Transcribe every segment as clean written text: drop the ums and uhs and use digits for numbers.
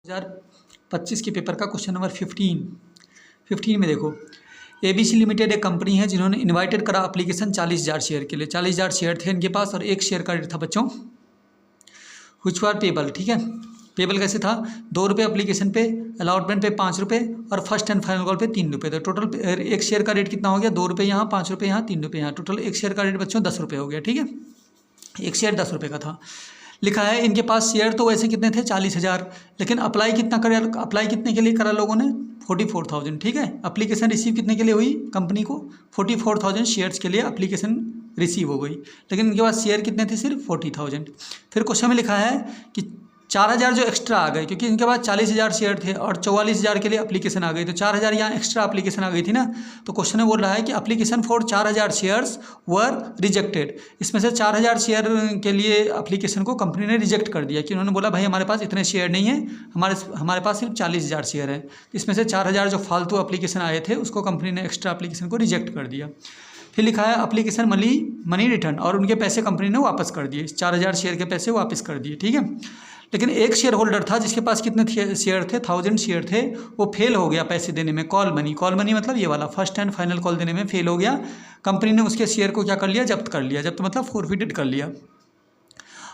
2025 के पेपर का question number 15 में देखो, ABC लिमिटेड एक कंपनी है जिन्होंने इनवाइटेड करा एप्लीकेशन 40,000 शेयर के लिए। 40,000 शेयर थे इनके पास और एक शेयर का रेट था बच्चों व्हिच वर पेबल। ठीक है, पेबल कैसे था, ₹2 एप्लीकेशन पे, अलॉटमेंट पे ₹5 और फर्स्ट एंड फाइनल कॉल पे ₹3। तो टोटल एक शेयर का रेट कितना हो गया, ₹2 यहाँ, ₹5 यहाँ, ₹3 यहाँ, टोटल एक शेयर का रेट बच्चों ₹10 हो गया। ठीक है, एक शेयर ₹10 का था। लिखा है इनके पास शेयर तो वैसे कितने थे 40,000, लेकिन अप्लाई कितने के लिए करा लोगों ने 44,000। ठीक है, एप्लीकेशन रिसीव कितने के लिए हुई, कंपनी को 44,000 शेयर्स के लिए एप्लीकेशन रिसीव हो गई, लेकिन इनके पास शेयर कितने थे, सिर्फ 40,000। फिर क्वेश्चन में लिखा है कि 4,000 जो एक्स्ट्रा आ गए, क्योंकि इनके पास 40,000 शेयर थे और 44,000 के लिए एप्लीकेशन आ गई, तो 4,000 यहाँ एक्स्ट्रा एप्लीकेशन आ गई थी ना। तो क्वेश्चन में बोल रहा है कि application for 4,000 shares were rejected. इसमें से 4,000 शेयर के लिए एप्लीकेशन को कंपनी ने रिजेक्ट कर दिया, कि उन्होंने बोला भाई हमारे पास इतने शेयर नहीं है, हमारे पास सिर्फ 40,000 शेयर है। इसमें से 4,000 जो फालतू एप्लीकेशन आए थे उसको कंपनी ने एक्स्ट्रा एप्लीकेशन को रिजेक्ट कर दिया। फिर लिखा है एप्लीकेशन मनी रिटर्न, और उनके पैसे कंपनी ने वापस कर दिए, 4,000 शेयर के पैसे वापस कर दिए। ठीक है, लेकिन एक शेयर होल्डर था जिसके पास कितने शेयर थे, 1000 शेयर थे, वो फेल हो गया पैसे देने में। कॉल मनी मतलब ये वाला फर्स्ट एंड फाइनल कॉल देने में फेल हो गया। कंपनी ने उसके शेयर को क्या कर लिया, जब्त कर लिया। जब्त मतलब फॉरफिटेड कर लिया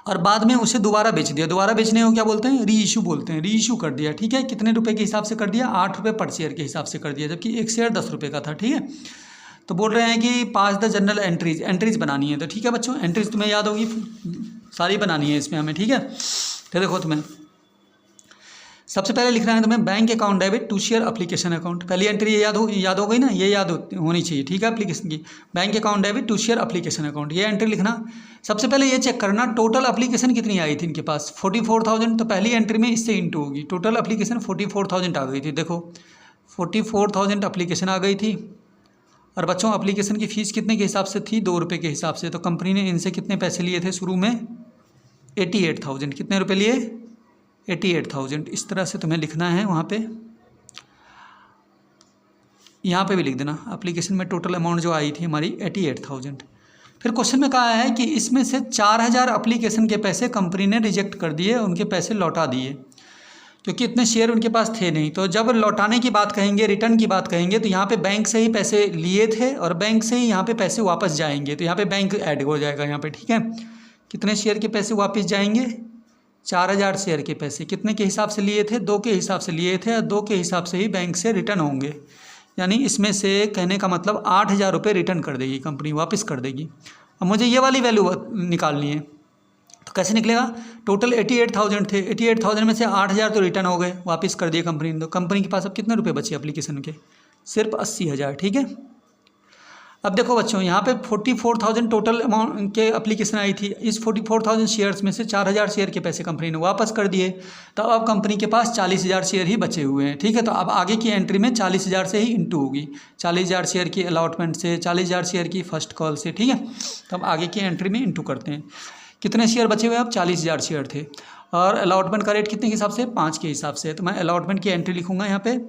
और बाद में उसे दोबारा बेच दिया। दोबारा बेचने को क्या बोलते हैं, री इशू बोलते हैं। री इशू कर दिया। ठीक है, कितने रुपए के हिसाब से कर दिया, ₹8 पर शेयर के हिसाब से कर दिया, जबकि एक शेयर ₹10 का था। ठीक है, तो बोल रहे हैं कि पास द जनरल एंट्रीज बनानी है। तो ठीक है बच्चों, एंट्रीज तुम्हें याद होगी, सारी बनानी है इसमें हमें। ठीक है, तो देखो तुम्हें सबसे पहले लिखना है तुम्हें bank account debit to share application account. पहली एंट्री ये याद हो गई ना, ये याद होनी चाहिए। ठीक है, एप्लीकेशन की bank account debit to share application account, ये एंट्री लिखना। सबसे पहले ये चेक करना टोटल एप्लीकेशन कितनी आई थी इनके पास, 44,000। तो पहली एंट्री में इससे इंटू होगी, टोटल एप्लीकेशन 44,000 आ गई थी। देखो 44,000 एप्लीकेशन आ गई थी, और बच्चों एप्लीकेशन की फ़ीस कितने के हिसाब से थी, ₹2 के हिसाब से। तो कंपनी ने इनसे कितने पैसे लिए थे शुरू में, 88,000। कितने रुपए लिए, 88,000। इस तरह से तुम्हें लिखना है वहाँ पे, यहाँ पे भी लिख देना। एप्लीकेशन में टोटल अमाउंट जो आई थी हमारी 88,000। फिर क्वेश्चन में कहा है कि इसमें से 4,000 एप्लीकेशन के पैसे कंपनी ने रिजेक्ट कर दिए, उनके पैसे लौटा दिए, क्योंकि इतने शेयर उनके पास थे नहीं। तो जब लौटाने की बात कहेंगे, रिटर्न की बात कहेंगे, तो यहाँ पे बैंक से ही पैसे लिए थे और बैंक से ही यहाँ पे पैसे वापस जाएंगे, तो यहाँ पे बैंक ऐड हो जाएगा यहाँ पे। ठीक है, कितने शेयर के पैसे वापस जाएंगे, 4,000 शेयर के पैसे। कितने के हिसाब से लिए थे, 2 के हिसाब से लिए थे, और 2 के हिसाब से ही बैंक से रिटर्न होंगे। यानी इसमें से कहने का मतलब 8,000 रुपये रिटर्न कर देगी कंपनी, वापस कर देगी। अब मुझे ये वाली वैल्यू निकालनी है, तो कैसे निकलेगा, टोटल 88,000 थे, 88,000 में से 8,000 तो रिटर्न हो गए, वापस कर दिए कंपनी ने। तो कंपनी के पास अब कितने रुपए बचे एप्लीकेशन के, सिर्फ 80,000। ठीक है, अब देखो बच्चों यहाँ पे 44,000 टोटल अमाउंट के एप्लीकेशन आई थी। इस 44,000 शेयर्स में से 4,000 शेयर के पैसे कंपनी ने वापस कर दिए, तो अब कंपनी के पास 40,000 शेयर ही बचे हुए हैं। ठीक है, तो अब आगे की एंट्री में 40,000 से ही इंटू होगी, 40,000 शेयर की अलॉटमेंट से, 40,000 शेयर की फर्स्ट कॉल से। ठीक है, तो अब आगे की एंट्री में इंटू करते हैं। कितने शेयर बचे हुए, अब 40,000 शेयर थे, और अलॉटमेंट का रेट कितने के हिसाब से, 5 के हिसाब से। तो मैं अलॉटमेंट की एंट्री लिखूँगा यहाँ पे,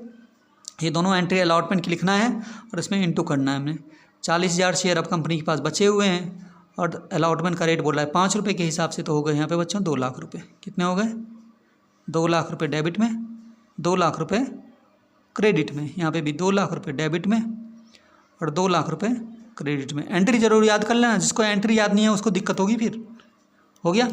ये दोनों एंट्री अलॉटमेंट की लिखना है और इसमें इंटू करना है हमें। 40,000 शेयर अब कंपनी के पास बचे हुए हैं, और अलॉटमेंट का रेट बोल रहा है ₹5 के हिसाब से, तो हो गए यहाँ पे बच्चों 2 लाख रुपये। कितने हो गए, 2 लाख रुपये डेबिट में, 2 लाख रुपये क्रेडिट में। यहाँ पे भी 2 लाख रुपये डेबिट में और 2 लाख रुपये क्रेडिट में। एंट्री जरूर याद कर लेना, जिसको एंट्री याद नहीं है उसको दिक्कत होगी। फिर हो गया।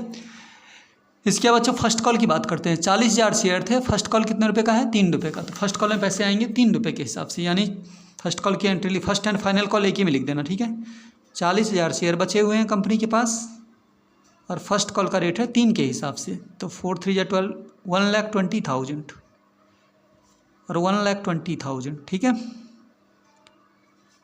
इसके बाद बच्चों फर्स्ट कॉल की बात करते हैं। 40,000 शेयर थे, फर्स्ट कॉल कितने रुपए का है, ₹3 का। तो फर्स्ट कॉल में पैसे आएंगे ₹3 के हिसाब से, यानी फर्स्ट कॉल की entry first and final call एक ही में लिख देना। ठीक है, 40,000 शेयर बचे हुए हैं कंपनी के पास, और फर्स्ट कॉल का रेट है 3 के हिसाब से। तो 4 3 12, 1,20,000 और 1,20,000। ठीक है,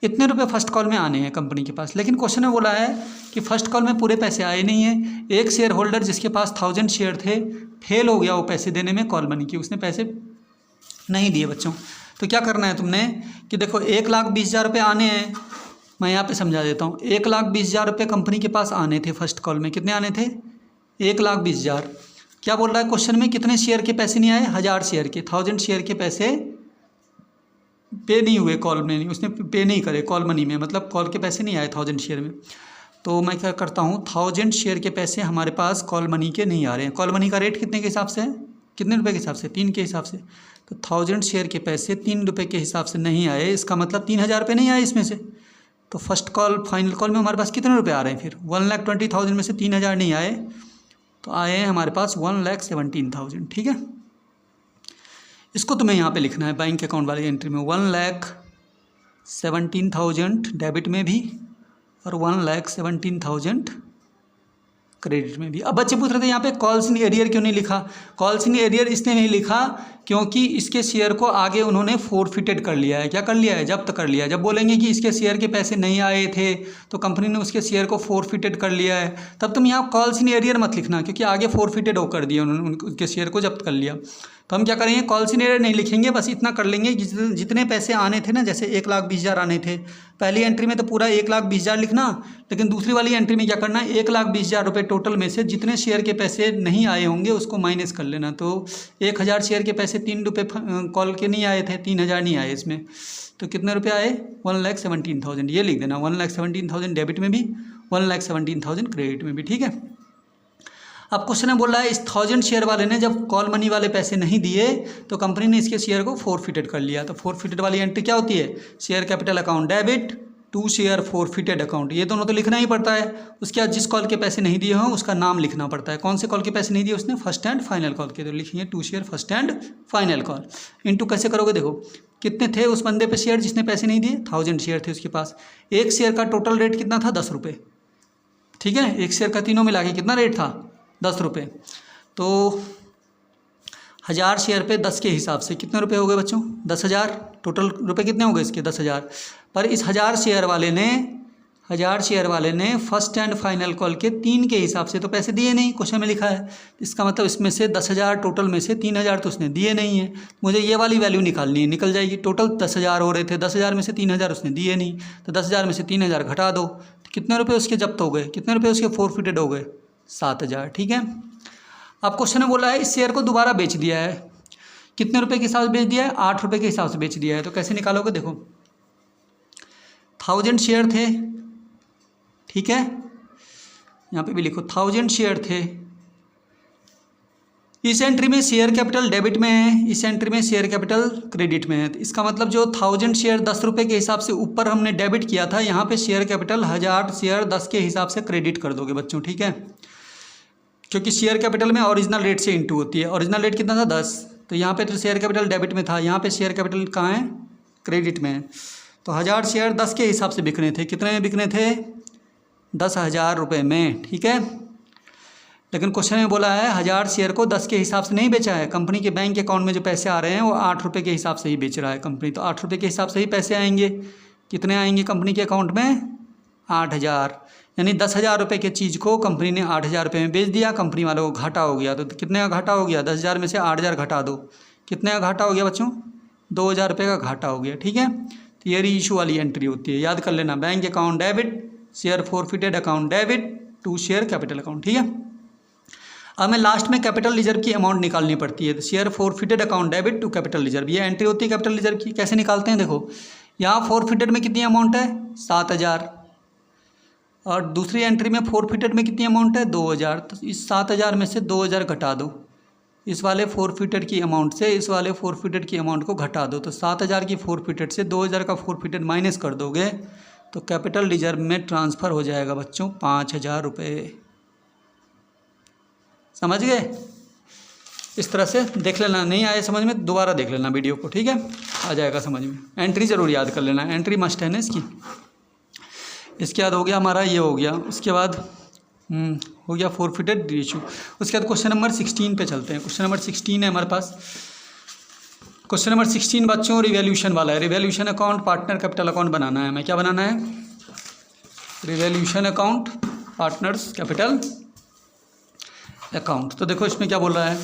इतने रुपए फर्स्ट कॉल में आने हैं कंपनी के पास। लेकिन क्वेश्चन में बोला है कि फर्स्ट कॉल में पूरे पैसे आए नहीं हैं। एक शेयर होल्डर जिसके पास 1000 शेयर थे, फेल हो गया वो पैसे देने में कॉल मनी की, उसने पैसे नहीं दिए बच्चों। तो क्या करना है तुमने कि देखो 1,20,000 रुपये आने हैं, मैं यहाँ पे समझा देता हूँ। 1,20,000 रुपये कंपनी के पास आने थे फर्स्ट कॉल में। कितने आने थे, 1,20,000। क्या बोल रहा है क्वेश्चन में, कितने शेयर के पैसे नहीं आए, 1000 शेयर के, 1000 शेयर के पैसे पे नहीं हुए कॉल में, उसने पे नहीं करे कॉल मनी में, मतलब कॉल के पैसे नहीं आए 1000 शेयर में। तो मैं क्या करता हूँ, 1000 शेयर के पैसे हमारे पास कॉल मनी के नहीं आ रहे हैं। कॉल मनी का रेट कितने के हिसाब से है, कितने रुपए के हिसाब से? 3 के हिसाब से। तो 1000 शेयर के पैसे 3 रुपये के हिसाब से नहीं आए, इसका मतलब 3000 रुपये नहीं आए इसमें से। तो फर्स्ट कॉल फाइनल कॉल में हमारे पास कितने रुपए आ रहे हैं फिर? 1,20,000 में से 3000 नहीं आए, तो आए हैं हमारे पास 1,17,000। ठीक है, इसको तुम्हें यहाँ पे लिखना है बैंक अकाउंट वाली एंट्री में, 1,17,000 डेबिट में भी और 1,17,000 क्रेडिट में भी। अब बच्चे पूछ रहे थे यहाँ पे कॉल्स इन एरियर क्यों नहीं लिखा? कॉल्स इन एरियर इसने नहीं लिखा क्योंकि इसके शेयर को आगे उन्होंने फोरफिटेड कर लिया है। क्या कर लिया है? जब्त कर लिया है। जब बोलेंगे कि इसके शेयर के पैसे नहीं आए थे तो कंपनी ने उसके शेयर को फोरफिटेड कर लिया है, तब तुम यहाँ कॉल्स इन एरियर मत लिखना, क्योंकि आगे फोरफिटेड हो कर दिया उन्होंने, उनके शेयर को जब्त कर लिया। तो हम क्या करेंगे? कॉल्स इन एरियर नहीं लिखेंगे, बस इतना कर लेंगे जितने पैसे आने थे ना, जैसे 1,20,000 आने थे पहली एंट्री में, तो पूरा 1,20,000 लिखना। लेकिन दूसरी वाली एंट्री में क्या करना है? 1,20,000 रुपये टोटल में से जितने शेयर के पैसे नहीं आए होंगे उसको माइनस कर लेना। तो 1,000 शेयर के पैसे 3 रुपये कॉल के नहीं आए थे, 3,000 नहीं आए इसमें, तो कितने रुपये आए? 1,17,000। ये लिख देना, 1,17,000 डेबिट में भी, 1,17,000 क्रेडिट में भी। ठीक है, अब क्वेश्चन में बोल रहा है इस 1000 शेयर वाले ने जब कॉल मनी वाले पैसे नहीं दिए तो कंपनी ने इसके शेयर को फोरफिटेड कर लिया। तो फोरफिटेड वाली एंट्री क्या होती है? Share capital account debit to share forfeited account, ये दोनों तो लिखना ही पड़ता है। उसके बाद जिस कॉल के पैसे नहीं दिए हों उसका नाम लिखना पड़ता है। कौन से कॉल के पैसे नहीं दिए उसने? फर्स्ट एंड फाइनल कॉल के, तो लिखेंगे to share first and final call. Into कैसे करोगे? देखो कितने थे उस बंदे पे शेयर जिसने पैसे नहीं दिए? 1000 शेयर थे उसके पास। एक शेयर का टोटल रेट कितना था? 10 रुपये। ठीक है, एक शेयर का तीनों मिला के कितना रेट था? 10 रुपये। तो 1000 शेयर पे 10 के हिसाब से कितने रुपए हो गए बच्चों? 10,000। टोटल रुपए कितने हो गए इसके? 10,000। पर इस 1000 शेयर वाले ने फर्स्ट एंड फाइनल कॉल के 3 के हिसाब से तो पैसे दिए नहीं, क्वेश्चन में लिखा है। इसका मतलब इसमें से 10,000 टोटल में से 3,000 तो उसने दिए नहीं है। मुझे ये वाली वैल्यू निकालनी है, निकल जाएगी। टोटल 10,000 हो रहे थे, 10,000 में से 3,000 उसने दिए नहीं, तो 10,000 में से 3,000 घटा दो, तो कितने रुपये उसके जब्त हो गए? कितने रुपये उसके फोरफिटेड हो गए? 7,000। ठीक है, अब क्वेश्चन में बोला है इस शेयर को दोबारा बेच दिया है। कितने रुपए के हिसाब से बेच दिया है? 8 रुपये के हिसाब से बेच दिया है। तो कैसे निकालोगे? देखो 1000 शेयर थे, ठीक है, यहाँ पे भी लिखो 1000 शेयर थे। इस एंट्री में शेयर कैपिटल डेबिट में है, इस एंट्री में शेयर कैपिटल क्रेडिट में है। तो इसका मतलब जो 1000 शेयर 10 रुपये के हिसाब से ऊपर हमने डेबिट किया था, यहाँ पे शेयर कैपिटल 1000 शेयर 10 के हिसाब से क्रेडिट कर दोगे बच्चों। ठीक है, क्योंकि शेयर कैपिटल में ओरिजिनल रेट से इंटू होती है। ओरिजिनल रेट कितना था? 10। तो यहाँ पे तो शेयर कैपिटल डेबिट में था, यहाँ पे शेयर कैपिटल कहाँ है? क्रेडिट में है। तो 1000 शेयर 10 के हिसाब से बिकने थे। कितने में बिकने थे? 10,000 रुपये में। ठीक है, लेकिन क्वेश्चन में बोला है 1000 शेयर को 10 के हिसाब से नहीं बेचा है। कंपनी के बैंक अकाउंट में जो पैसे आ रहे हैं वो 8 रुपये के हिसाब से ही बेच रहा है कंपनी। तो 8 रुपये के हिसाब से ही पैसे आएंगे। कितने आएंगे कंपनी के अकाउंट में? 8,000। यानी 10,000 रुपये के चीज़ को कंपनी ने 8,000 रुपये में बेच दिया, कंपनी वालों को घाटा हो गया। तो कितने का घाटा हो गया? 10,000 में से 8,000 घटा दो, कितने का घाटा हो गया बच्चों? 2,000 रुपये का घाटा हो गया। ठीक है, तो ये रीइशू वाली एंट्री होती है, याद कर लेना। Bank account debit, share forfeited account debit to share capital account. ठीक है, अब हमें लास्ट में कैपिटल रिजर्व की अमाउंट निकालनी पड़ती है। तो share forfeited account debit to capital reserve, ये एंट्री होती है कैपिटल रिजर्व की। कैसे निकालते हैं? देखो यहाँ फोरफिटेड में कितनी अमाउंट है? 7,000, और दूसरी एंट्री में फोरफिटेड में कितनी अमाउंट है? 2,000। तो इस 7,000 में से 2,000 घटा दो, इस वाले फोरफिटेड की अमाउंट से इस वाले फोरफिटेड की अमाउंट को घटा दो। तो 7,000 की फोरफिटेड से 2,000 का फोरफिटेड माइनस कर दोगे तो कैपिटल रिजर्व में ट्रांसफ़र हो जाएगा बच्चों 5,000 रुपये। समझ गए? इस तरह से देख लेना, नहीं आए समझ में दोबारा देख लेना वीडियो को। ठीक है, आ जाएगा समझ में। एंट्री ज़रूर याद कर लेना, एंट्री मस्ट है ना इसकी। इसके बाद हो गया हमारा, ये हो गया। उसके बाद हो गया फोरफिटेड इशू। उसके बाद क्वेश्चन नंबर 16 पे चलते हैं। क्वेश्चन नंबर 16 है हमारे पास। क्वेश्चन नंबर 16 बच्चों रिवैल्यूशन वाला है। Revaluation account partner capital account बनाना है हमें। क्या बनाना है? Revaluation account partners capital account. तो देखो इसमें क्या बोल रहा है,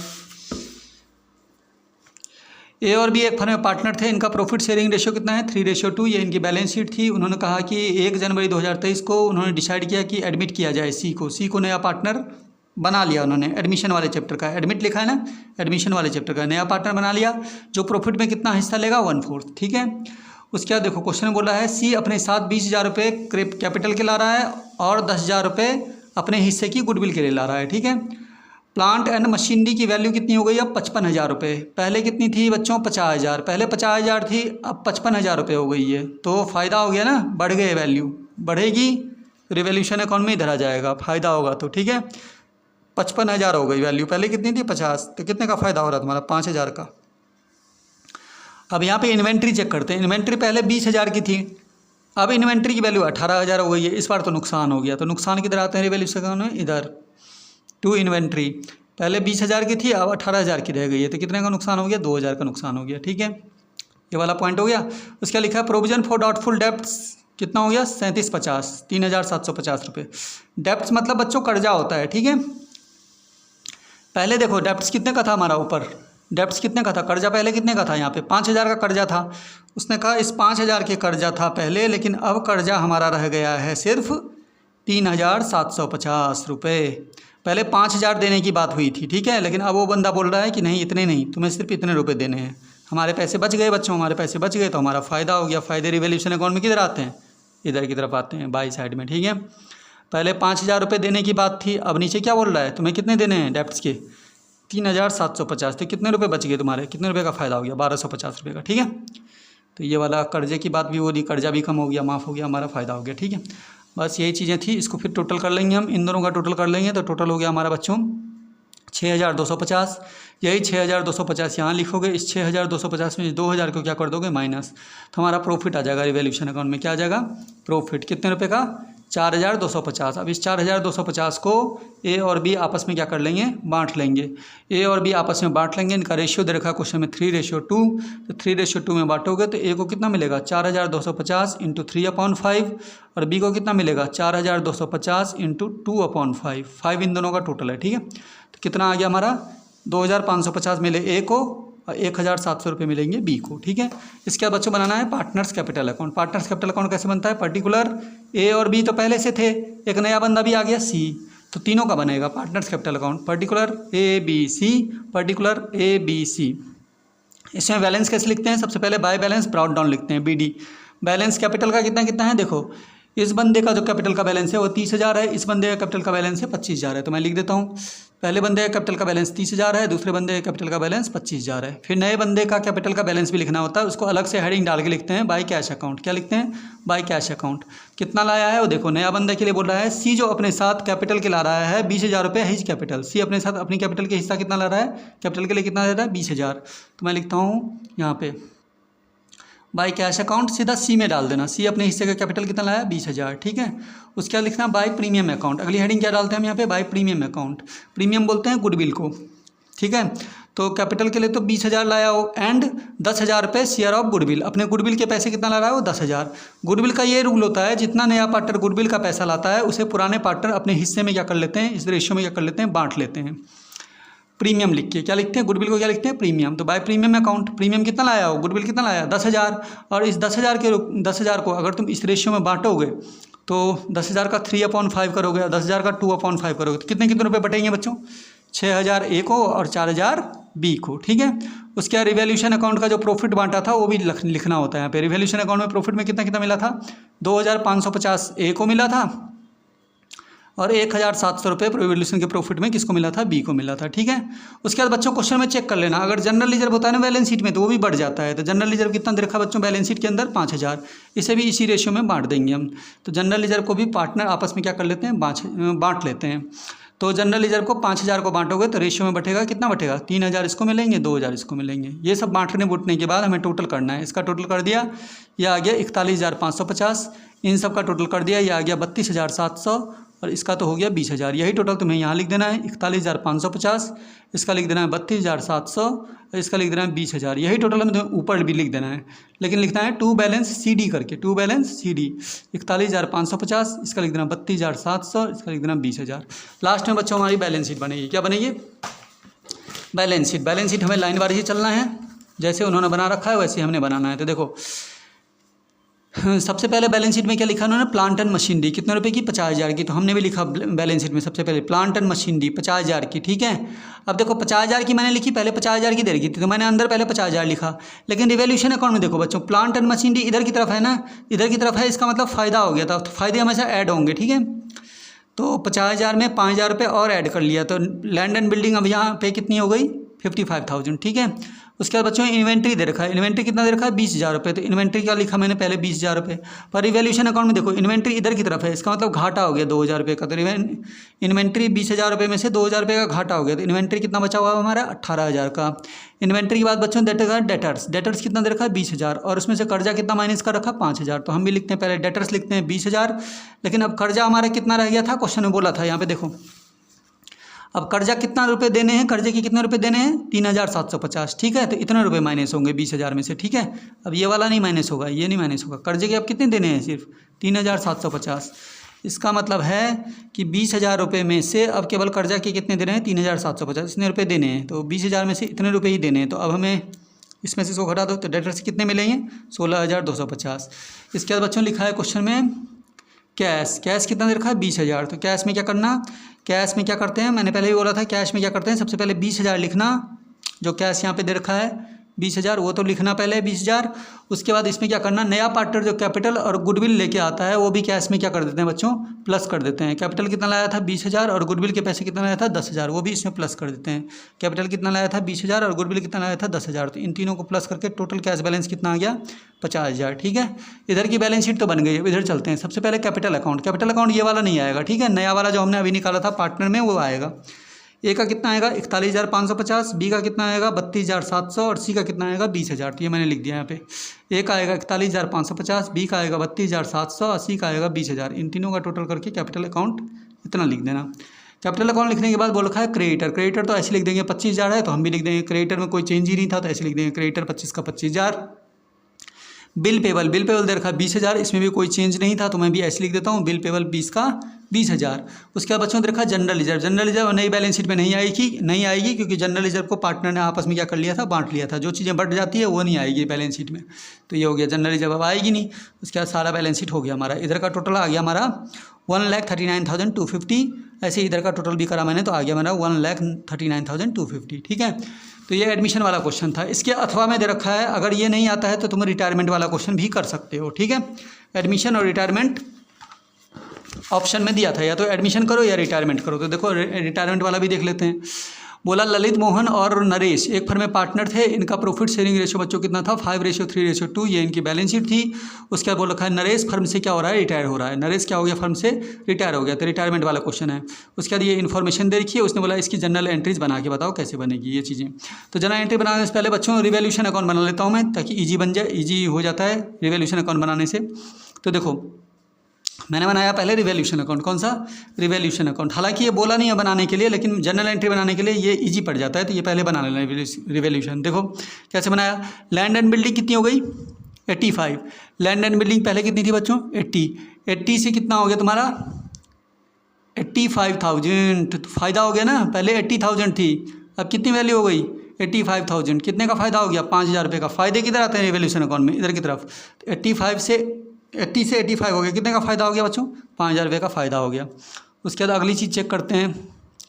ए और बी एक फर्म में पार्टनर थे, इनका प्रॉफिट शेयरिंग रेशियो कितना है? 3:2। ये इनकी बैलेंस शीट थी। उन्होंने कहा कि 1 जनवरी 2023 को उन्होंने डिसाइड किया कि एडमिट किया जाए सी को नया पार्टनर बना लिया उन्होंने। एडमिशन वाले चैप्टर का एडमिट लिखा है ना, एडमिशन वाले चैप्टर का नया पार्टनर बना लिया, जो प्रॉफिट में कितना हिस्सा लेगा? 1/4। ठीक है, उसके बाद देखो क्वेश्चन में बोला है सी अपने साथ 20,000 रुपये कैपिटल के ला रहा है और 10,000 रुपये अपने हिस्से की गुडविल के लिए ला रहा है। ठीक है, प्लांट एंड मशीनरी की वैल्यू कितनी हो गई अब 55,000 रुपये। पहले कितनी थी बच्चों 50,000, पहले 50,000 थी, अब 55,000 रुपये हो गई है। तो फ़ायदा हो गया ना, बढ़ गए, वैल्यू बढ़ेगी, रिवोल्यूशन अकाउंट में इधर आ जाएगा, फ़ायदा होगा तो ठीक है। 55,000 हो गई वैल्यू, पहले कितनी थी 50, तो कितने का फ़ायदा हो रहा तुम्हारा 5,000 का। अब यहाँ पे इन्वेंट्री चेक करते हैं। इन्वेंट्री पहले 20,000 की थी, अब इन्वेंट्री की वैल्यू 18,000 हो गई है। इस बार तो नुकसान हो गया, तो नुकसान किधर आते हैं रिवोल्यूशन अकाउंट में, इधर टू इन्वेंट्री। पहले 20,000 की थी, अब 18,000 की रह गई है, तो कितने का नुकसान हो गया, 2,000 का नुकसान हो गया। ठीक है, ये वाला पॉइंट हो गया। उसका लिखा है प्रोविजन फॉर डाउटफुल डेप्ट्स, कितना हो गया 3750, 3,750 रुपये। डेप्ट्स मतलब बच्चों कर्जा होता है। ठीक है, पहले देखो डेप्ट्स कितने का था हमारा, ऊपर डेप्ट्स कितने का था, कर्जा पहले कितने का था, यहाँ पे 5,000 का कर्जा था। उसने कहा इस 5,000 के कर्जा था पहले, लेकिन अब कर्जा हमारा रह गया है सिर्फ 3,750 रुपये। पहले 5,000 देने की बात हुई थी, ठीक है, लेकिन अब वो बंदा बोल रहा है कि नहीं इतने नहीं, तुम्हें सिर्फ इतने रुपए देने हैं। हमारे पैसे बच गए बच्चों, हमारे पैसे बच गए, तो हमारा फ़ायदा हो गया। फ़ायदे रिवोल्यूशन अकाउंट में किधर आते हैं, इधर की तरफ आते हैं, बाई साइड में। ठीक है, पहले 5,000 रुपये देने की बात थी, अब नीचे क्या बोल रहा है, तुम्हें कितने देने हैं डेप्ट्स के, 3,750। तो कितने रुपये बच गए तुम्हारे, कितने रुपये का फ़ायदा हो गया, 1,250 रुपये का। ठीक है, तो ये वाला कर्जे की बात भी हो रही, कर्जा भी कम हो गया, माफ़ हो गया, हमारा फ़ायदा हो गया। ठीक है, बस यही चीज़ें थी। इसको फिर टोटल कर लेंगे हम, इन दोनों का टोटल कर लेंगे, तो टोटल हो गया हमारा बच्चों 6,250। यही 6,250 यहाँ लिखोगे, इस 6,250 में 2,000 को क्या कर दोगे माइनस, तो हमारा प्रॉफिट आ जाएगा रिवोल्यूशन अकाउंट में। क्या आ जाएगा प्रॉफिट, कितने रुपए का, 4,250। अब इस 4,250 को ए और बी आपस में क्या कर लेंगे, बांट लेंगे। ए और बी आपस में बांट लेंगे, इनका रेशियो दे रखा है क्वेश्चन में 3:2, तो 3:2 में बांटोगे तो ए को कितना मिलेगा 4,250 इंटू 3/5, और बी को कितना मिलेगा 4,250 इंटू 2/5। 5 इन दोनों का टोटल है। ठीक है, तो कितना आ गया हमारा 2,550 मिले ए को, और 1,700 रुपये मिलेंगे बी को। ठीक है, इसके बाद बच्चों बनाना है partners capital account. Partners capital account कैसे बनता है, पर्टिकुलर ए और बी तो पहले से थे, एक नया बंदा भी आ गया सी, तो तीनों का बनेगा partners capital account, particular A B C, particular A B C. इसमें बैलेंस कैसे लिखते हैं, सबसे पहले बाय बैलेंस ब्रॉट डाउन लिखते हैं, BD। बैलेंस कैपिटल का कितना कितना है, देखो इस बंदे का जो कैपिटल का बैलेंस है वो 30,000 है, इस बंदे का कैपिटल का बैलेंस है 25,000 है। तो मैं लिख देता हूँ, पहले बंदे का कैपिटल का बैलेंस 30,000 है, दूसरे बंदे का कैपिटल का बैलेंस 25,000 है। फिर नए बंदे का कैपिटल का बैलेंस भी लिखना होता है, उसको अलग से हेडिंग डाल के लिखते हैं बाय कैश अकाउंट। क्या लिखते हैं, बाय कैश अकाउंट। कितना लाया है वो देखो, नया बंदे के लिए बोल रहा है सी, जो अपने साथ कैपिटल के ला रहा है 20,000 रुपये हिज कैपिटल। सी अपने साथ अपनी कैपिटल के हिस्सा कितना ला रहा है, कैपिटल के लिए कितना दे रहा है 20,000। तो मैं लिखता हूँ यहाँ पे बाय कैश अकाउंट, सीधा सी में डाल देना, सी अपने हिस्से का कैपिटल कितना लाया 20,000। ठीक है, उसके बाद लिखना बाय प्रीमियम अकाउंट। अगली हेडिंग क्या डालते हैं हम यहाँ पे, बाय प्रीमियम अकाउंट। प्रीमियम बोलते हैं गुडविल को। ठीक है, तो कैपिटल के लिए तो 20,000 लाया हो, एंड 10,000 रुपये शेयर ऑफ गुडविल। अपने गुडविल के पैसे कितना ला रहा है वो 10,000। गुडविल का ये रूल होता है, जितना नया पार्टनर गुडविल का पैसा लाता है उसे पुराने पार्टनर अपने हिस्से में क्या कर लेते हैं, इस रेशियो में क्या कर लेते हैं, बांट लेते हैं। प्रीमियम लिख के क्या लिखते हैं, गुडविल को क्या लिखते हैं प्रीमियम। तो बाय प्रीमियम अकाउंट, प्रीमियम कितना लाया हो, गुडविल कितना लाया 10,000, और इस 10,000 को अगर तुम इस रेशियो में बांटोगे तो 10,000 का 3/5 करोगे, और 10,000 का 2/5 करोगे, तो कितने कितने रुपये बटेंगे बच्चों, 6,000 ए को और 4,000 बी को। ठीक है, उसके बाद रिवोल्यूशन अकाउंट का जो प्रॉफिट बांटा था वो भी लिखना होता है यहाँ पे। रिवोल्यूशन अकाउंट में प्रॉफिट में कितना कितना मिला था, 2,550 ए को मिला था, और 1,700 रुपये रिवोल्यूशन के प्रॉफिट में किसको मिला था, बी को मिला था। ठीक है, उसके बाद बच्चों क्वेश्चन में चेक कर लेना, अगर जनरल रिजर्व होता है ना बैलेंस शीट में तो वो भी बढ़ जाता है। तो जनरल रिजर्व कितना दे रखा बच्चों बैलेंस शीट के अंदर 5,000, इसे भी इसी रेशियो में बांट देंगे हम। तो जनरल रिजर्व को भी पार्टनर आपस में क्या कर लेते हैं, बांट लेते हैं। तो जनरल रिजर्व को 5,000 को बांटोगे तो रेशियो में बटेगा, कितना बटेगा 3,000 इसको मिलेंगे, 2,000 इसको मिलेंगे। ये सब बांटने बूटने के बाद हमें टोटल करना है। इसका टोटल कर दिया, यह आ गया 41,550। इन सब का टोटल कर दिया, यह आ गया 32,700, और इसका तो हो गया 20,000। यही टोटल तुम्हें यहाँ लिख देना है 41,550, इसका लिख देना है 32,700, और इसका लिख देना है 20,000। यही टोटल हमें ऊपर भी लिख देना है, लेकिन लिखना है टू बैलेंस CD करके, टू बैलेंस CD। 41,550, इसका लिख देना 32,700, इसका लिख देना 20,000। लास्ट में बच्चों हमारी बैलेंस शीट बनेगी। क्या बनेगी, बैलेंस शीट। बैलेंस शीट हमें लाइन वार ही चलना है, जैसे उन्होंने बना रखा है वैसे हमने बनाना है। तो देखो सबसे पहले बैलेंस शीट में क्या लिखा उन्होंने, प्लांट एंड मशीनरी कितने रुपए की, 50,000 की। तो हमने भी लिखा बैलेंस शीट में सबसे पहले प्लांट एंड मशीनरी 50,000 की। ठीक है, अब देखो 50,000 की मैंने लिखी, पहले 50,000 की दे रखी थी तो मैंने अंदर पहले 50,000 लिखा। लेकिन रिवोल्यूशन अकाउंट में देखो बच्चों, प्लांट एंड मशीनरी इधर की तरफ है ना, इधर की तरफ है, इसका मतलब फ़ायदा हो गया था, तो फ़ायदे हमेशा ऐड होंगे। ठीक है, तो 50,000 में 5,000 रुपये और ऐड कर लिया, तो लैंड एंड बिल्डिंग अब यहाँ पे कितनी हो गई 55,000, ठीक है। उसके बाद बच्चों इन्वेंट्री दे रखा है, इन्वेंट्री कितना दे रखा है 20,000 रुपये, तो इन्वेंट्री का लिखा मैंने पहले 20,000 रुपये। पर रिवैल्यूएशन अकाउंट में देखो इन्वेंट्री इधर की तरफ है, इसका मतलब घाटा हो गया 2,000 रुपये का, तो इन्वेंट्री 20,000 रुपये में से 2,000 रुपये का घाटा हो गया, तो इन्वेंट्री कितना बचा हुआ है हमारा 18,000 का। इन्वेंट्री के बाद बच्चों डेटर्स कितना दे रखा है 20,000, और उसमें से कर्जा कितना माइनस कर रखा 5,000, तो हम भी लिखते हैं पहले डेटर्स लिखते हैं 20,000, लेकिन अब कर्जा हमारा कितना रह गया था, क्वेश्चन में बोला था यहाँ पे देखो, अब कर्जा कितना रुपए देने हैं, कर्जे के कितने रुपए देने हैं 3,750, ठीक है। तो इतने रुपए माइनस होंगे 20,000 में से, ठीक है। अब ये वाला नहीं माइनस होगा, ये नहीं माइनस होगा, कर्जे के अब कितने देने हैं सिर्फ 3,750। इसका मतलब है कि 20,000 रुपये में से अब केवल कर्जा के कितने देने हैं 3,750, इतने रुपये देने हैं, तो 20,000 में से इतने रुपये ही देने हैं। तो अब हमें इसमें से इसको घटा दो, तो डेटर से कितने मिलेंगे 16,250। इसके बाद बच्चों लिखा है क्वेश्चन में कैश कितना दे रखा है 20,000, तो कैश में क्या करना, कैश में क्या करते हैं, मैंने पहले ही बोला था कैश में क्या करते हैं, सबसे पहले 20,000 लिखना, जो कैश यहाँ पे दे रखा है 20,000 वो तो लिखना पहले 20,000। उसके बाद इसमें क्या करना, नया पार्टनर जो कैपिटल और गुडविल लेके आता है वो भी कैश में क्या कर देते हैं बच्चों प्लस कर देते हैं। कैपिटल कितना लाया था 20,000 और गुडविल के पैसे कितना लाया था 10,000, वो भी इसमें प्लस कर देते हैं। कैपिटल कितना लाया था 20,000 और गुडविल कितना लाया था 10,000, तो इन तीनों को प्लस करके टोटल कैश बैलेंस कितना आ गया 50,000, ठीक है। इधर की बैलेंस शीट तो बन गई, इधर चलते हैं। सबसे पहले कैपिटल अकाउंट ये वाला नहीं आएगा, ठीक है, नया वाला जो हमने अभी निकाला था पार्टनर में वो आएगा। ए का कितना आएगा 41,550, बी का कितना आएगा 32,700 और सी का कितना आएगा 20,000, तो ये मैंने लिख दिया यहाँ पे। ए का आएगा 41,550, बी का आएगा 32,700 और सी का आएगा 20,000, इन तीनों का टोटल करके कैपिटल अकाउंट इतना लिख देना। कैपिटल अकाउंट लिखने के बाद बोल रखा है क्रेडिटर तो ऐसे लिख देंगे 25,000 है तो हम भी लिख देंगे, क्रेडिटर में कोई चेंज ही नहीं था तो ऐसे लिख देंगे क्रेडिटर 25 का 25,000। बिल पेबल दे रखा है 20,000, इसमें भी कोई चेंज नहीं था तो मैं भी ऐसे लिख देता हूँ बिल पेबल 20 का 20,000। उसके बाद बच्चों ने रखा जनरल रिजर्व नई बैलेंस शीट में नहीं आएगी क्योंकि जनरल रिजर्व को पार्टनर ने आपस में क्या कर लिया था बांट लिया था, जो चीज़ें बढ़ जाती है वो नहीं आएगी बैलेंस शीट में, तो ये हो गया जनरल रिजर्व अब आएगी नहीं। उसके बाद सारा बैलेंस शीट हो गया हमारा, इधर का टोटल आ गया हमारा 1,39,250, ऐसे इधर का टोटल भी करा मैंने तो आ गया हमारा 1,39,250, ठीक है। तो ये एडमिशन वाला क्वेश्चन था। इसके अथवा में दे रखा है अगर ये नहीं आता है तो तुम रिटायरमेंट वाला क्वेश्चन भी कर सकते हो, ठीक है। एडमिशन और रिटायरमेंट ऑप्शन में दिया था, या तो एडमिशन करो या रिटायरमेंट करो, तो देखो रिटायरमेंट वाला भी देख लेते हैं। बोला ललित मोहन और नरेश एक फर्म में पार्टनर थे, इनका प्रॉफिट शेयरिंग रेशियो बच्चों कितना था 5:3:2, ये इनकी बैलेंस शीट थी। उसके बाद बोल रखा है नरेश फर्म से क्या हो रहा है रिटायर हो रहा है, नरेश क्या हो गया फर्म से रिटायर हो गया, तो रिटायरमेंट वाला क्वेश्चन है। उसके बाद ये इन्फॉर्मेशन दे रखी है, उसने बोला इसकी जनरल एंट्रीज बना के बताओ कैसे बनेगी ये चीज़ें। तो जनरल एंट्री बनाने से पहले बच्चों रिवैल्यूएशन अकाउंट बना लेता हूँ मैं ताकि ईजी बन जाए, ईजी हो जाता है रिवैल्यूएशन अकाउंट बनाने से। तो देखो मैंने बनाया पहले रिवैल्यूएशन अकाउंट, कौन सा रिवैल्यूएशन अकाउंट, हालांकि ये बोला नहीं है बनाने के लिए लेकिन जनरल एंट्री बनाने के लिए ये इजी पड़ जाता है, तो ये पहले बना लेना रिवैल्यूएशन। देखो कैसे बनाया, लैंड एंड बिल्डिंग कितनी हो गई 85, लैंड एंड बिल्डिंग पहले कितनी थी बच्चों 80 से कितना हो गया तुम्हारा 85,000, तो फ़ायदा हो गया ना, पहले 80,000 थी अब कितनी वैल्यू हो गई 85,000, कितने का फ़ायदा हो गया 5,000 रुपये का। फ़ायदे किधर आते हैं रिवैल्यूएशन अकाउंट में इधर की तरफ, तो 80 से 85 हो गया, कितने का फ़ायदा हो गया बच्चों 5,000 रुपये का फ़ायदा हो गया। उसके बाद अगली चीज़ चेक करते हैं,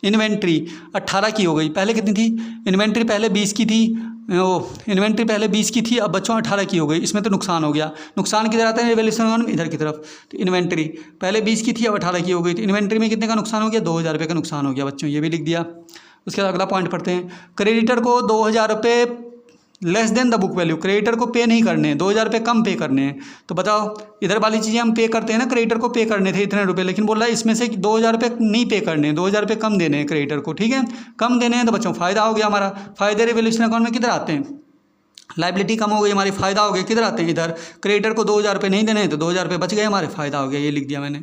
इन्वेंट्री 18 की हो गई, पहले कितनी थी इन्वेंट्री पहले 20 की थी, इन्वेंट्री पहले 20 की थी अब बच्चों 18 की हो गई, इसमें तो नुकसान हो गया, नुकसान किधर आता है रिवैल्यूएशन अकाउंट में इधर की तरफ, तो इन्वेंट्री पहले 20 की थी अब 18 की हो गई, तो इन्वेंट्री में कितने का नुकसान हो गया 2,000 रुपये का नुकसान हो गया बच्चों, ये भी लिख दिया। उसके बाद अगला पॉइंट पढ़ते हैं, क्रेडिटर को 2,000 रुपये less than the book value, creditor को पे नहीं करने हैं 2,000 रुपये कम पे करने हैं, तो बताओ इधर वाली चीज़ें हम पे करते हैं ना, क्रेडिटर को पे करने थे इतने रुपए, लेकिन बोल रहा है इसमें से 2,000 रुपये नहीं पे करने हैं, 2,000 रुपये कम देने हैं क्रेडिटर को, ठीक है, कम देने हैं तो बच्चों फ़ायदा हो गया हमारा। फ़ायदे रिवैल्यूएशन अकाउंट में किधर आते हैं, लाइबिलिटी कम हो गई हमारी, फ़ायदा हो गया किधर आते हैं इधर, क्रेडिटर को 2,000 रुपये नहीं देने हैं तो 2,000 रुपये बच गए हमारे, फ़ायदा हो गया, ये लिख दिया मैंने।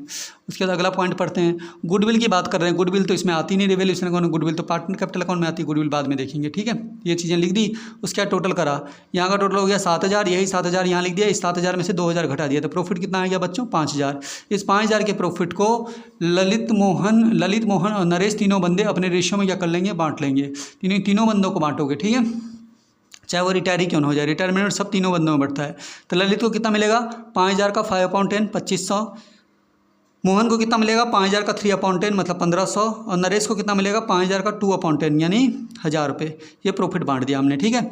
उसके बाद अगला पॉइंट पढ़ते हैं, गुडविल की बात कर रहे हैं, गुडविल तो इसमें आती नहीं रिवैल्यूएशन अकाउंट में, गुडविल तो पार्टनर कैपिटल अकाउंट में आती है, गुडविल बाद में देखेंगे, ठीक है। ये चीज़ें लिख दी, उसके बाद टोटल करा, यहाँ का टोटल हो गया 7,000, यही 7,000 यहाँ लिख दिया, इस 7,000 में से 2,000 घटा दिया, तो प्रॉफिट कितना आ गया बच्चों 5,000। इस 5,000 के प्रॉफिट को ललित मोहन और नरेश तीनों बंदे अपने रेशियो में क्या कर लेंगे बांट लेंगे, तीनों बंदों को बांटोगे, ठीक है, चाहे वो रिटायरी क्यों ना हो जाए, रिटायरमेंट सब तीनों बंदों में बढ़ता है। तो ललित को कितना मिलेगा 5,000 का 5/10 2,500, मोहन को कितना मिलेगा 5,000 का 3/10 मतलब 1,500, और नरेश को कितना मिलेगा 5,000 का 2/10 यानी 1,000 रुपये, ये प्रॉफिट बांट दिया हमने, ठीक है।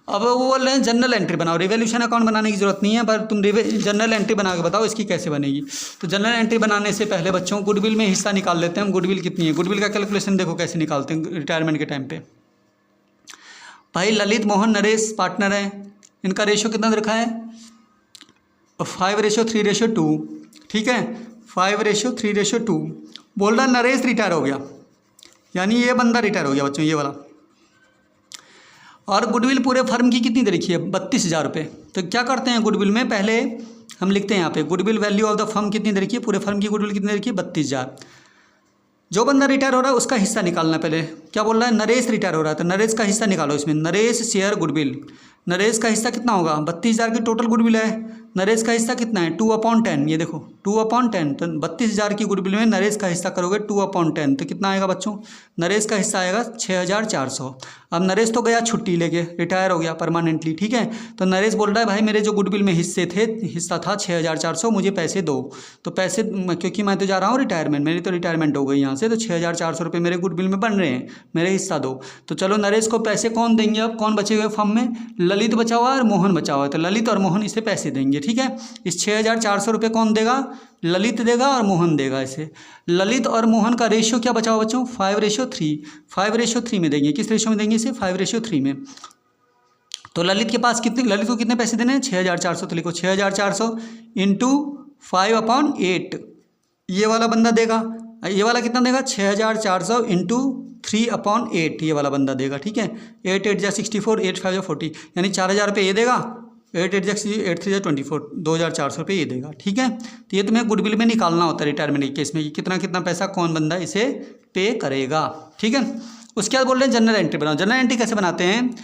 अब वो बोल रहे हैं जनरल एंट्री बनाओ, रिवैल्यूएशन अकाउंट बनाने की जरूरत नहीं है, पर तुम जनरल एंट्री बना के बताओ इसकी कैसे बनेगी। तो जनरल एंट्री बनाने से पहले बच्चों गुडविल में हिस्सा निकाल लेते हैं हम। गुडविल कितनी है, गुडविल का कैलकुलेशन देखो कैसे निकालते हैं रिटायरमेंट के टाइम पे। भाई ललित मोहन नरेश पार्टनर हैं, इनका रेशियो कितना रखा है 5:3:2, ठीक है 5:3:2। बोल रहा नरेश रिटायर हो गया, यानी ये बंदा रिटायर हो गया बच्चों, ये वाला। और गुडविल पूरे फर्म की कितनी दे रखी है 32,000 रुपये। तो क्या करते हैं गुडविल में, पहले हम लिखते हैं यहाँ पे goodwill value of the firm कितनी दे रखी है, पूरे फर्म की गुडविल कितनी दे रखी है 32,000। जो बंदा रिटायर हो रहा है उसका हिस्सा निकालना। पहले क्या बोल रहा है, नरेश रिटायर हो रहा है तो नरेश का हिस्सा निकालो इसमें। नरेश शेयर गुडविल, नरेश का हिस्सा कितना होगा 32,000 की टोटल गुडविल है, नरेश का हिस्सा कितना है 2/10। ये देखो 2/10, तो 32,000 की गुडविल में नरेश का हिस्सा करोगे 2/10 तो कितना आएगा बच्चों, नरेश का हिस्सा आएगा 6,400। अब नरेश तो गया छुट्टी लेके, रिटायर हो गया परमानेंटली, ठीक है। तो नरेश बोल रहा है भाई मेरे जो गुडविल में हिस्सा था 6,400, मुझे पैसे दो। तो पैसे, क्योंकि मैं तो जा रहा हूँ रिटायरमेंट, मेरी तो रिटायरमेंट हो गई यहाँ से, तो 6,400 रुपये मेरे गुडविल में बन रहे हैं, मेरे हिस्सा दो। तो चलो नरेश को पैसे कौन देंगे, अब कौन बचे हुए फर्म में, ललित बचा हुआ और मोहन बचा हुआ है, तो ललित और मोहन इसे पैसे देंगे, ठीक है। इस 6,400 रुपये कौन देगा, ललित देगा और मोहन देगा इसे। ललित और मोहन का रेशियो क्या बचा हुआ बच्चों 5:3, 5:3 में देंगे। किस रेशियो में देंगे इसे 5:3 में। तो ललित के पास कितने, ललित को कितने पैसे देने हैं 6,400, तो लिखो 6,400 इंटू 5/8 ये वाला बंदा देगा। ये वाला कितना देगा 6,400 इंटू 3/8 ये वाला बंदा देगा, ठीक है। 8 × 64, 8 5 40, यानी 4,000 रुपये ये देगा, 8 × 8 3 24, 2,400 रुपये ये देगा, ठीक है। तो ये तुम्हें गुडविल में निकालना होता है रिटायरमेंट के केस में कि कितना कितना पैसा कौन बंदा इसे पे करेगा, ठीक है। उसके बाद बोल रहे हैं जनरल एंट्री बनाओ। जनरल एंट्री कैसे बनाते हैं,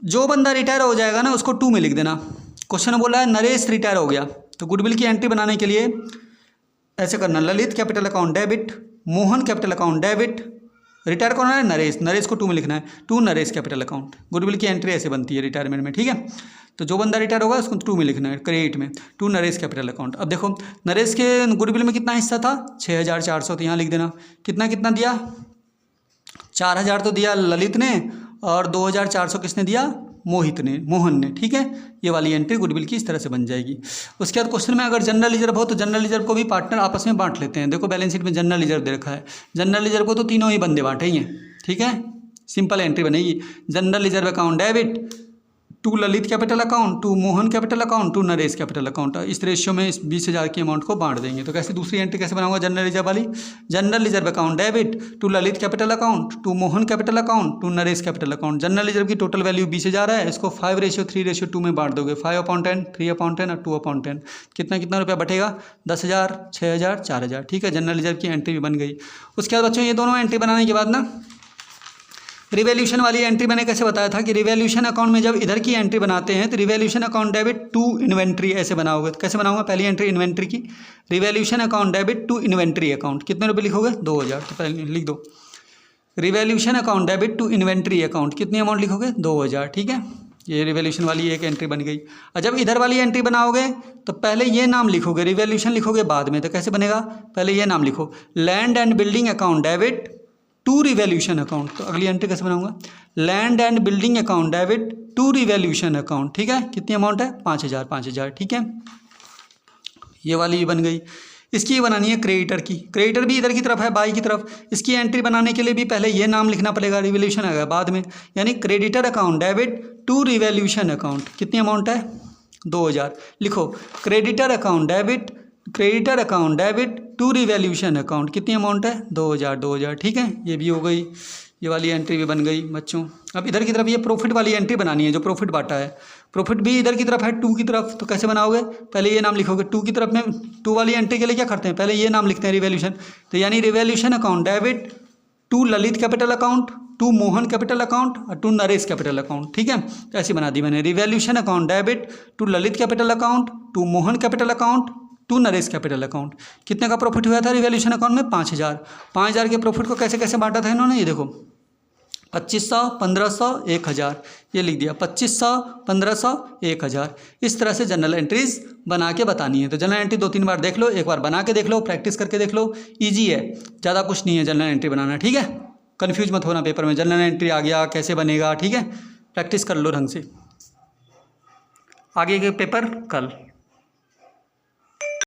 जो बंदा रिटायर हो जाएगा ना उसको 2 में लिख देना। क्वेश्चन बोला है नरेश रिटायर हो गया, तो गुडविल की एंट्री बनाने के लिए ऐसे करना, Lalit capital account debit, Mohan capital account debit, retire कौन है नरेश, नरेश को 2 में लिखना है, 2 नरेश कैपिटल अकाउंट। गुडविल की एंट्री ऐसे बनती है रिटायरमेंट में, ठीक है। तो जो बंदा रिटायर होगा उसको 2 में लिखना है, क्रेडिट में 2 नरेश कैपिटल अकाउंट। अब देखो नरेश के गुडविल में कितना हिस्सा था 6,400, तो यहाँ लिख देना। कितना कितना दिया 4,000 तो दिया ललित ने, और 2,400 किसने दिया मोहित ने, मोहन ने, ठीक है। ये वाली एंट्री गुडविल की इस तरह से बन जाएगी। उसके बाद क्वेश्चन में अगर जनरल रिजर्व हो तो जनरल रिजर्व को भी पार्टनर आपस में बांट लेते हैं। देखो बैलेंस शीट में जनरल रिजर्व दे रखा है, जनरल रिजर्व को तो तीनों ही बंदे बांटेंगे, ठीक है। सिंपल एंट्री बनेगी, general reserve account debit 2 Lalit capital account, 2 Mohan capital account, 2 Naresh capital account. इस रेशियो में इस 20,000 की अमाउंट को बांट देंगे। तो कैसे दूसरी एंट्री कैसे बनाऊंगा जनरल रिजर्व वाली, general reserve account debit 2 Lalit capital account, 2 Mohan capital account, 2 Naresh capital account. General reserve की टोटल वैल्यू 20,000 है, इसको 5:3:2 में बांट दोगे, 5/10, 3/10 और 2/10। कितना कितना रुपया बटेगा 10,000, 6,000, 4,000, ठीक है। जनरल रिजर्व की एंट्री भी बन गई। उसके बाद बच्चों ये दोनों एंट्री बनाने के बाद ना रिवैल्यूएशन वाली एंट्री मैंने कैसे बताया था कि रिवैल्यूएशन अकाउंट में जब इधर की एंट्री बनाते हैं तो रिवैल्यूएशन अकाउंट डेबिट 2 इन्वेंट्री ऐसे बनाओगे। तो कैसे बनाऊंगा, पहली एंट्री इन्वेंट्री की, revaluation account debit 2 inventory account. कितने रुपये लिखोगे 2,000, तो पहले लिख दो revaluation account debit 2 inventory account. कितनी अमाउंट लिखोगे 2,000, ठीक है। ये रिवैल्यूएशन वाली एक एंट्री बन गई। और जब इधर वाली एंट्री बनाओगे तो पहले ये नाम लिखोगे, रिवैल्यूएशन लिखोगे बाद में। तो कैसे बनेगा, पहले ये नाम लिखो, land and building account debit 2 revaluation account. तो अगली एंट्री कैसे बनाऊंगा, land and building account debit 2 revaluation account, ठीक है। कितनी अमाउंट है 5,000, 5,000, ठीक है। ये वाली बन गई। इसकी बनानी है क्रेडिटर की, क्रेडिटर भी इधर की तरफ है बाई की तरफ। इसकी एंट्री बनाने के लिए भी पहले ये नाम लिखना पड़ेगा, रिवैल्यूएशन आएगा बाद में, यानी creditor account debit 2 revaluation account. कितनी अमाउंट है 2,000, लिखो creditor account debit, creditor account debit 2 revaluation account. कितनी अमाउंट है 2,000, 2,000, ठीक है। ये भी हो गई, ये वाली एंट्री भी बन गई बच्चों। अब इधर की तरफ ये प्रॉफिट वाली एंट्री बनानी है, जो प्रॉफिट बांटा है, प्रॉफिट भी इधर की तरफ है 2 की तरफ। तो कैसे बनाओगे, पहले ये नाम लिखोगे 2 की तरफ में। 2 वाली एंट्री के लिए क्या करते हैं, पहले ये नाम लिखते हैं रिवैल्यूएशन। तो यानी revaluation account debit 2 Lalit capital account, 2 Mohan capital account और 2 नरेश कैपिटल अकाउंट, ठीक है। तो ऐसी बना दी मैंने, revaluation account debit 2 Lalit capital account, 2 Mohan capital account, 2 Naresh capital account. कितने का प्रॉफिट हुआ था रिवैल्यूएशन अकाउंट में 5,000। 5,000 के प्रॉफिट को कैसे कैसे बांटा था इन्होंने, ये देखो 2,500, 1,500, 1,000, ये लिख दिया 2,500, 1,500, 1,000। इस तरह से जनरल एंट्रीज बना के बतानी है। तो जनरल एंट्री 2-3 बार देख लो, एक बार बना के देख लो, प्रैक्टिस करके देख लो, ईजी है, ज़्यादा कुछ नहीं है जनरल एंट्री बनाना, ठीक है। कन्फ्यूज मत होना पेपर में, जनरल एंट्री आ गया कैसे बनेगा, ठीक है। प्रैक्टिस कर लो ढंग से। आगे के पेपर कल।